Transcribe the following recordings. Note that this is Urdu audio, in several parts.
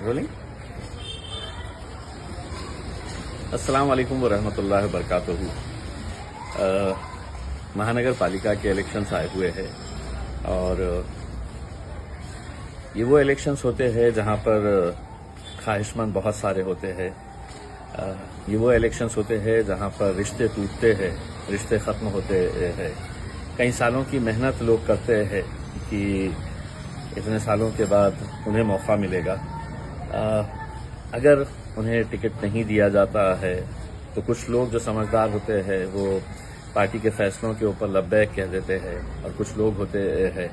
رولنگ. السلام علیکم ورحمۃ اللہ وبرکاتہ. مہانگر پالیکا کے الیکشنز آئے ہوئے ہیں اور یہ وہ الیکشنز ہوتے ہیں جہاں پر خواہش مند بہت سارے ہوتے ہیں. یہ وہ الیکشنز ہوتے ہیں جہاں پر رشتے ٹوٹتے ہیں, رشتے ختم ہوتے ہیں. کئی سالوں کی محنت لوگ کرتے ہیں کہ اتنے سالوں کے بعد انہیں موقع ملے گا. اگر انہیں ٹکٹ نہیں دیا جاتا ہے تو کچھ لوگ جو سمجھدار ہوتے ہیں وہ پارٹی کے فیصلوں کے اوپر لبیک کہہ دیتے ہیں, اور کچھ لوگ ہوتے ہیں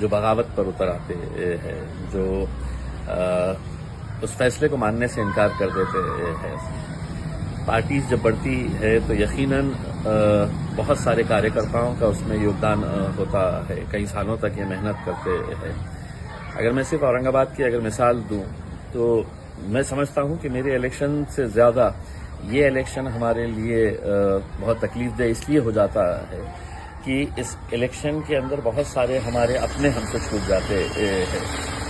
جو بغاوت پر اتر آتے ہیں, جو اس فیصلے کو ماننے سے انکار کر دیتے ہیں. پارٹیز جب بڑھتی ہے تو یقیناً بہت سارے کاریہ کرتاؤں کا اس میں یوگدان ہوتا ہے. کئی سالوں تک یہ محنت کرتے ہیں. اگر میں صرف اورنگ آباد کی اگر مثال دوں تو میں سمجھتا ہوں کہ میرے الیکشن سے زیادہ یہ الیکشن ہمارے لیے بہت تکلیف دہ اس لیے ہو جاتا ہے کہ اس الیکشن کے اندر بہت سارے ہمارے اپنے ہم سے چھوٹ جاتے ہیں,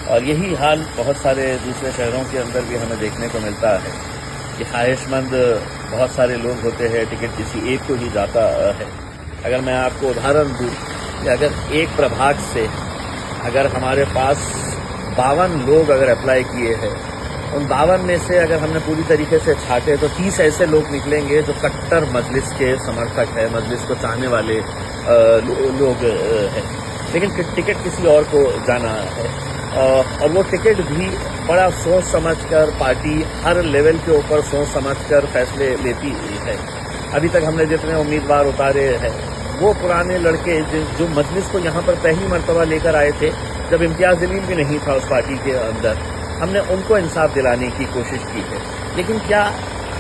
اور یہی حال بہت سارے دوسرے شہروں کے اندر بھی ہمیں دیکھنے کو ملتا ہے کہ خواہش مند بہت سارے لوگ ہوتے ہیں, ٹکٹ کسی ایک کو ہی جاتا ہے. اگر میں آپ کو ادھارن دوں کہ اگر ایک پربھاگ سے اگر ہمارے پاس 52 لوگ اگر اپلائی کیے ہیں, ان 52 میں سے اگر ہم نے پوری طریقے سے چھانٹے تو 30 ایسے لوگ نکلیں گے جو کٹر مجلس کے سمرتھک ہے, مجلس کو چاہنے والے لوگ ہیں, لیکن ٹکٹ کسی اور کو جانا ہے. اور وہ ٹکٹ بھی بڑا سوچ سمجھ کر پارٹی ہر لیول کے اوپر سوچ سمجھ کر فیصلے لیتی ہے. ابھی تک ہم نے جتنے امیدوار اتارے ہیں وہ پرانے لڑکے جو مجلس کو یہاں پر پہلی مرتبہ لے کر آئے تھے جب امتیاز جلیل بھی نہیں تھا اس پارٹی کے اندر, ہم نے ان کو انصاف دلانے کی کوشش کی ہے. لیکن کیا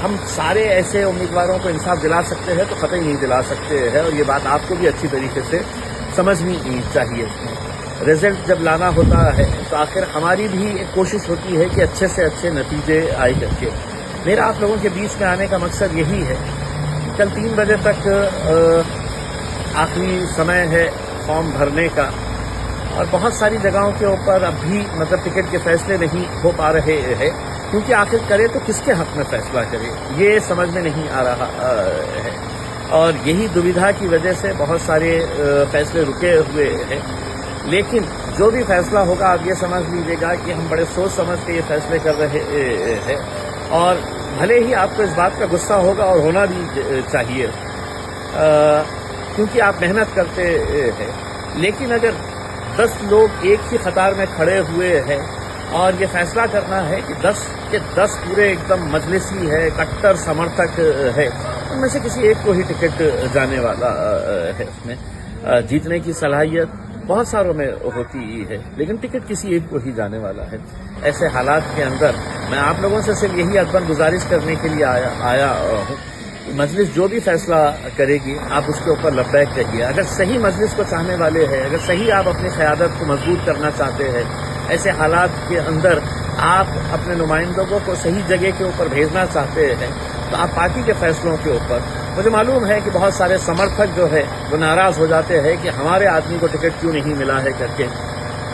ہم سارے ایسے امیدواروں کو انصاف دلا سکتے ہیں؟ تو قطعی نہیں دلا سکتے ہیں, اور یہ بات آپ کو بھی اچھی طریقے سے سمجھنی چاہیے. رزلٹ جب لانا ہوتا ہے تو آخر ہماری بھی ایک کوشش ہوتی ہے کہ اچھے سے اچھے نتیجے آئے کر کے. میرا آپ لوگوں کے بیچ میں آنے کا مقصد یہی ہے. کل 3 بجے تک آخری سمے ہے فارم بھرنے کا, اور بہت ساری جگہوں کے اوپر اب بھی ٹکٹ کے فیصلے نہیں ہو پا رہے ہیں, کیونکہ آخر کرے تو کس کے حق میں فیصلہ کرے یہ سمجھ میں نہیں آ رہا ہے. اور یہی دویدھا کی وجہ سے بہت سارے فیصلے رکے ہوئے ہیں. لیکن جو بھی فیصلہ ہوگا آپ یہ سمجھ لیجیے گا کہ ہم بڑے سوچ سمجھ کے یہ فیصلے کر رہے ہیں, اور بھلے ہی آپ کو اس بات کا غصہ ہوگا اور ہونا بھی چاہیے کیونکہ آپ محنت کرتے ہیں. لیکن اگر 10 لوگ ایک ہی قطار میں کھڑے ہوئے ہیں اور یہ فیصلہ کرنا ہے کہ 10 کے 10 پورے ایک دم مجلسی ہے, کٹر سمرتھک ہے, ان میں سے کسی ایک کو ہی ٹکٹ جانے والا ہے. اس میں جیتنے کی صلاحیت بہت ساروں میں ہوتی ہے, لیکن ٹکٹ کسی ایک کو ہی جانے والا ہے. ایسے حالات کے اندر میں آپ لوگوں سے صرف یہی ادبن گزارش کرنے کے لیے آیا ہوں. مجلس جو بھی فیصلہ کرے گی آپ اس کے اوپر لبیک کہیے. اگر صحیح مجلس کو چاہنے والے ہیں, اگر صحیح آپ اپنی قیادت کو مضبوط کرنا چاہتے ہیں, ایسے حالات کے اندر آپ اپنے نمائندوں کو صحیح جگہ کے اوپر بھیجنا چاہتے ہیں, تو آپ پارٹی کے فیصلوں کے اوپر, مجھے معلوم ہے کہ بہت سارے سمرتھک جو ہے وہ ناراض ہو جاتے ہیں کہ ہمارے آدمی کو ٹکٹ کیوں نہیں ملا ہے کر کے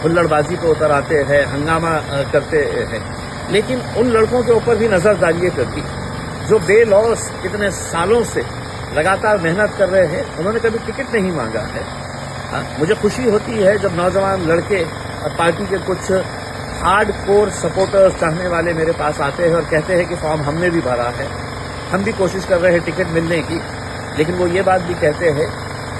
ہلڑ بازی پہ اتر آتے ہیں, ہنگامہ کرتے ہیں. لیکن ان لڑکوں کے اوپر بھی نظر ڈالیے کرتی جو بے لوث اتنے سالوں سے لگاتار محنت کر رہے ہیں, انہوں نے کبھی ٹکٹ نہیں مانگا ہے. مجھے خوشی ہوتی ہے جب نوجوان لڑکے پارٹی کے کچھ ہارڈ کور سپورٹرز چاہنے والے میرے پاس آتے ہیں اور کہتے ہیں کہ فارم ہم نے بھی بھرا ہے, ہم بھی کوشش کر رہے ہیں ٹکٹ ملنے کی. لیکن وہ یہ بات بھی کہتے ہیں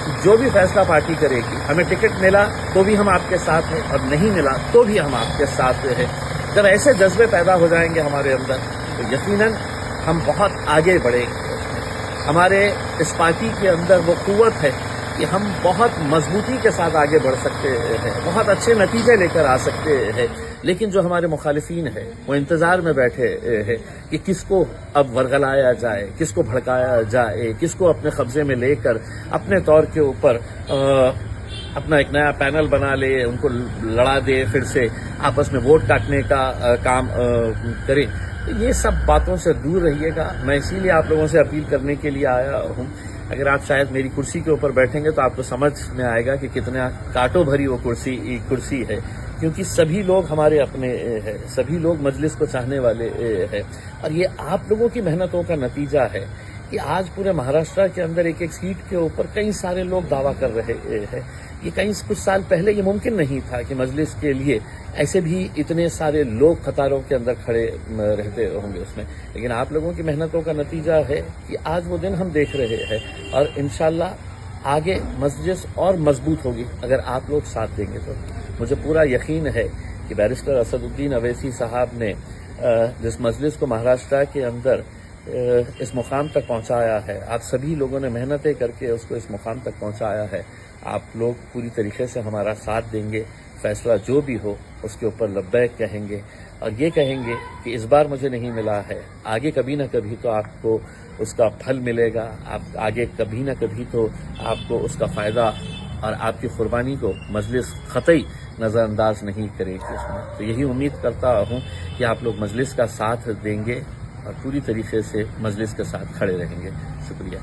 کہ جو بھی فیصلہ پارٹی کرے گی, ہمیں ٹکٹ ملا تو بھی ہم آپ کے ساتھ ہیں, اور نہیں ملا تو بھی ہم آپ کے ساتھ ہیں. جب ایسے جذبے پیدا ہو جائیں گے ہمارے اندر تو یقیناً ہم بہت آگے بڑھیں گے. ہمارے اس پارٹی کے اندر وہ قوت ہے کہ ہم بہت مضبوطی کے ساتھ آگے بڑھ سکتے ہیں, بہت اچھے نتیجے لے کر آ سکتے ہیں. لیکن جو ہمارے مخالفین ہیں وہ انتظار میں بیٹھے ہیں کہ کس کو اب ورغلایا جائے, کس کو بھڑکایا جائے, کس کو اپنے قبضے میں لے کر اپنے طور کے اوپر اپنا ایک نیا پینل بنا لے, ان کو لڑا دے, پھر سے آپس میں ووٹ کاٹنے کا کام کرے. یہ سب باتوں سے دور رہیے گا. میں اسی لیے آپ لوگوں سے اپیل کرنے کے لیے آیا ہوں. اگر آپ شاید میری کرسی کے اوپر بیٹھیں گے تو آپ کو سمجھ میں آئے گا کہ کتنا کانٹوں بھری وہ کرسی ہے. کیونکہ سبھی لوگ ہمارے اپنے ہیں، سبھی لوگ مجلس کو چاہنے والے ہیں، اور یہ آپ لوگوں کی محنتوں کا نتیجہ ہے کہ آج پورے مہاراشٹر کے اندر ایک ایک سیٹ کے اوپر کئی سارے لوگ دعویٰ کر رہے ہیں۔ یہ کچھ سال پہلے یہ ممکن نہیں تھا کہ مجلس کے لیے ایسے بھی اتنے سارے لوگ قطاروں کے اندر کھڑے رہتے ہوں گے اس میں، لیکن آپ لوگوں کی محنتوں کا نتیجہ ہے کہ آج وہ دن ہم دیکھ رہے ہیں، اور انشاءاللہ آگے مجلس اور مضبوط ہوگی اگر آپ لوگ ساتھ دیں گے تو۔ مجھے پورا یقین ہے کہ بیرسٹر اسد الدین اویسی صاحب نے جس مجلس کو مہاراشٹر کے اندر اس مقام تک پہنچایا ہے، آپ سبھی لوگوں نے محنتیں کر کے اس کو اس مقام تک پہنچایا ہے، آپ لوگ پوری طریقے سے ہمارا ساتھ دیں گے، فیصلہ جو بھی ہو اس کے اوپر لبیک کہیں گے، اور یہ کہیں گے کہ اس بار مجھے نہیں ملا ہے، آگے کبھی نہ کبھی تو آپ کو اس کا پھل ملے گا، آپ آگے کبھی نہ کبھی تو آپ کو اس کا فائدہ اور آپ کی قربانی کو مجلس قطعی نظر انداز نہیں کرے گی اس میں۔ تو یہی امید کرتا ہوں کہ آپ لوگ مجلس کا ساتھ دیں گے اور پوری طریقے سے مجلس کے ساتھ کھڑے رہیں گے۔ شکریہ۔